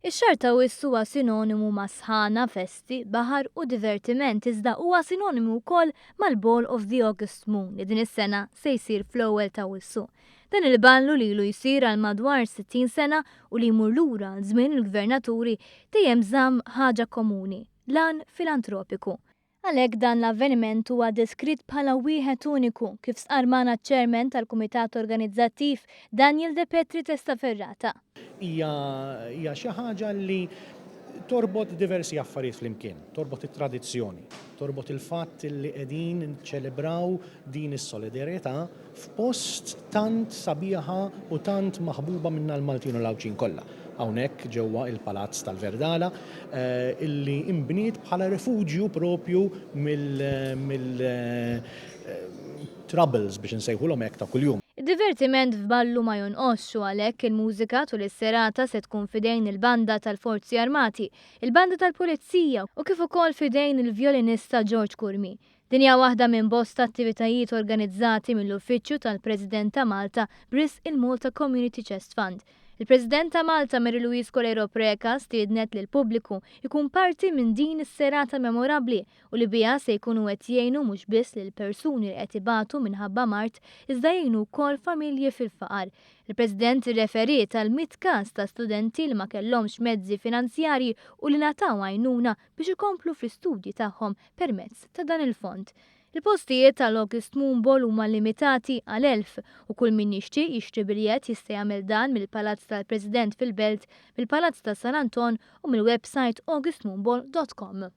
Ix-xahar ta' Wissu huwa sinonimu ma' sħana, festi, baħar u divertiment iżda huwa sinonimu wkoll mal-Ball of the August Moon li din is-sena se jsir fl-ewwel ta' Wissu. Dan il-ballu li ilu jsir għal madwar 60 sena u li jmur lura żmien il-gvernaturi dejjem żamm ħaġa komuni, lan filantropiku. Għalhekk dan l-avveniment huwa deskritt bħala wieħed uniku kif sqar magħna ċ-Chairman tal-Kumitat Organizzattiv Daniel De Petri Testaferrata. Hija xi ħaġa li torbot diversi affarijiet flimkien, torbot it-tradizzjoni, torbot il-fatt li qegħdin nċelebraw din is-solidarjetà f'post tant sabiħa u tant maħbuba minna l-Maltin u l-Awċin kollha. Hawnhekk ġewwa il-Palazz tal-Verdala illi imbniet bħala refuġju propju mill-troubles biex insejħulhom hekk ta' kuljum. Id-divertiment f'ballu ma jonqosx għalhekk il-mużika tul is-serata se tkun fidejn il-banda tal-Forzi Armati, il-banda tal-Pulizija u kif ukoll fidejn il-vjolinista George Kurmi. Din hija waħda minn bosta attivitajiet organizzati mill-Uffiċċju tal-President ta' Malta bris il-Malta Community Chest Fund. Il-President ta' Malta Mary Louise Colero Preca stiednet lil pubbliku jkun parti minn din is-serata memorabbli u li biha se jkunu qed jgħinu mhux biss lil persuni li qed ibatu minħabba mart iżda jgħinu wkoll familji fil-faqar. Il-President irreferiet għal 100 każ ta' studenti li ma kellhomx mezzi finanzjarji u li nataw għajnuna biex ikomplu fl-istudji tagħhom permezz ta' dan il-fond. Il-postijiet tal-August Moon Ball huma limitati għal 1000 u kull min jixtieq jixtri biljett jista' jagħmel dan mill-Palazz tal-President fil-Belt, mill-Palazz ta' San Anton u mill-website augustmoonball.com.